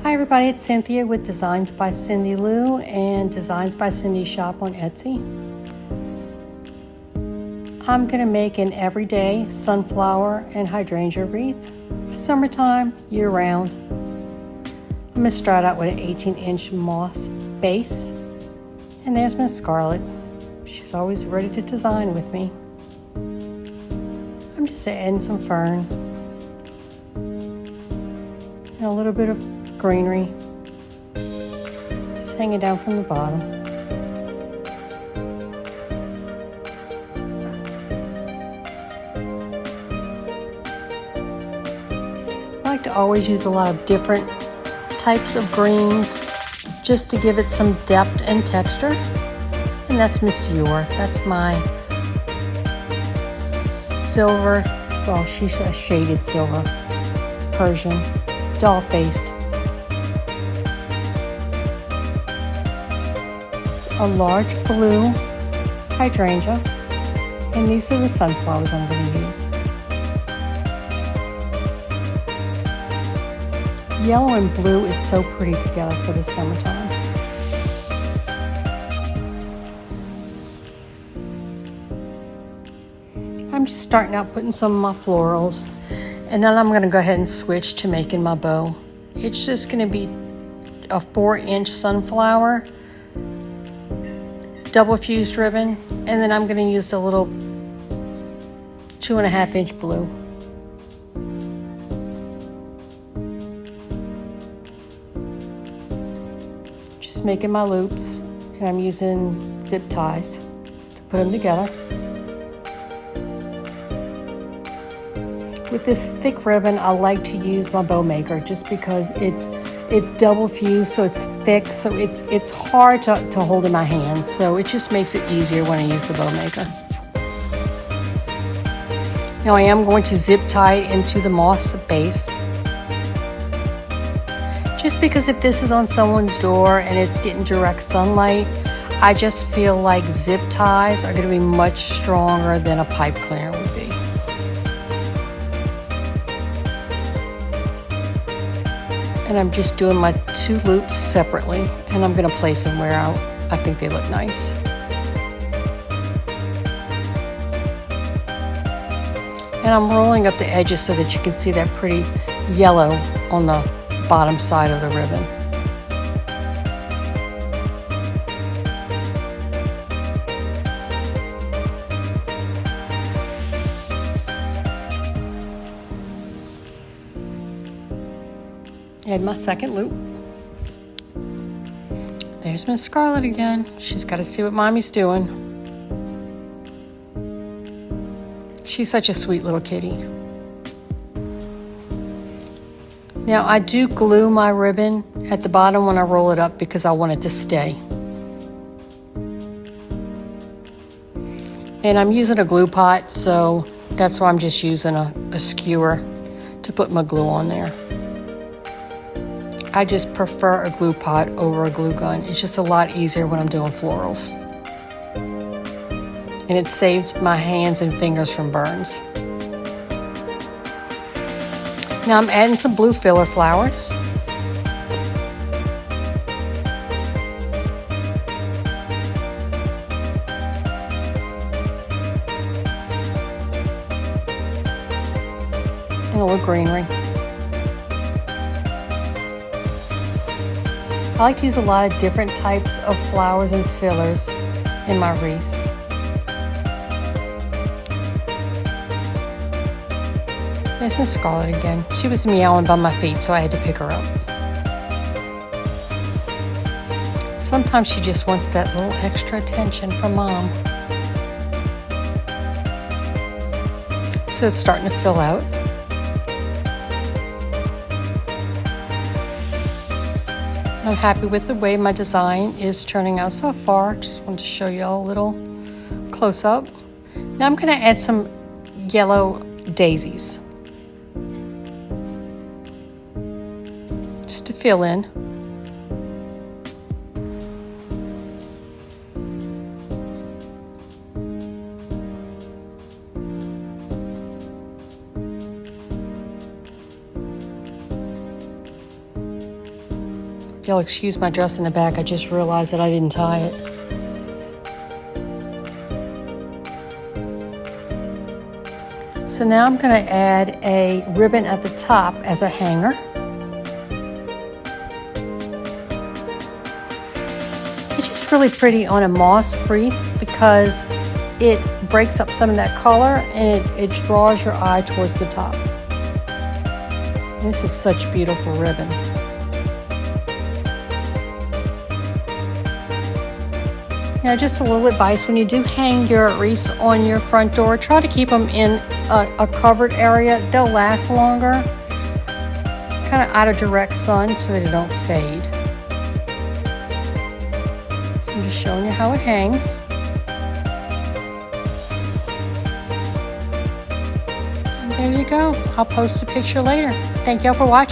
Hi everybody, it's Cynthia with Designs by Cindy Lou and Designs by Cindy shop on Etsy. I'm going to make an everyday sunflower and hydrangea wreath. Summertime, year round. I'm going to start out with an 18-inch moss base. And there's Miss Scarlett. She's always ready to design with me. I'm just adding some fern and a little bit of greenery, just hanging down from the bottom. I like to always use a lot of different types of greens just to give it some depth and texture. And that's Miss Dior. That's my silver, well, she's a shaded silver Persian, doll-faced. A large blue hydrangea, and these are the sunflowers I'm going to use. Yellow and blue is so pretty together for the summertime. I'm just starting out putting some of my florals, and then I'm going to go ahead and switch to making my bow. It's just going to be a 4-inch sunflower, double fused ribbon, and then I'm going to use the little 2.5-inch blue. Just making my loops, and I'm using zip ties to put them together. With this thick ribbon, I like to use my bow maker just because it's double fused, so it's thick, so it's hard to hold in my hands, so it just makes it easier when I use the bow maker. Now I am going to zip tie it into the moss base, just because if this is on someone's door and it's getting direct sunlight, I just feel like zip ties are going to be much stronger than a pipe cleaner would be. And I'm just doing my 2 loops separately, and I'm going to place them where I think they look nice. And I'm rolling up the edges so that you can see that pretty yellow on the bottom side of the ribbon. Add my second loop. There's Miss Scarlett again. She's got to see what Mommy's doing. She's such a sweet little kitty. Now I do glue my ribbon at the bottom when I roll it up because I want it to stay. And I'm using a glue pot, so that's why I'm just using a skewer to put my glue on there. I just prefer a glue pot over a glue gun. It's just a lot easier when I'm doing florals. And it saves my hands and fingers from burns. Now I'm adding some blue filler flowers. And a little greenery. I like to use a lot of different types of flowers and fillers in my wreaths. There's Miss Scarlett again. She was meowing by my feet, so I had to pick her up. Sometimes she just wants that little extra attention from Mom. So it's starting to fill out. I'm happy with the way my design is turning out so far. Just wanted to show you all a little close-up. Now I'm going to add some yellow daisies, just to fill in. You'll excuse my dress in the back. I just realized that I didn't tie it. So now I'm going to add a ribbon at the top as a hanger. It's just really pretty on a moss wreath because it breaks up some of that color and it draws your eye towards the top. This is such beautiful ribbon. Now, just a little advice, when you do hang your wreaths on your front door, try to keep them in a covered area. They'll last longer, kind of out of direct sun so that they don't fade. So I'm just showing you how it hangs. And there you go. I'll post a picture later. Thank y'all for watching.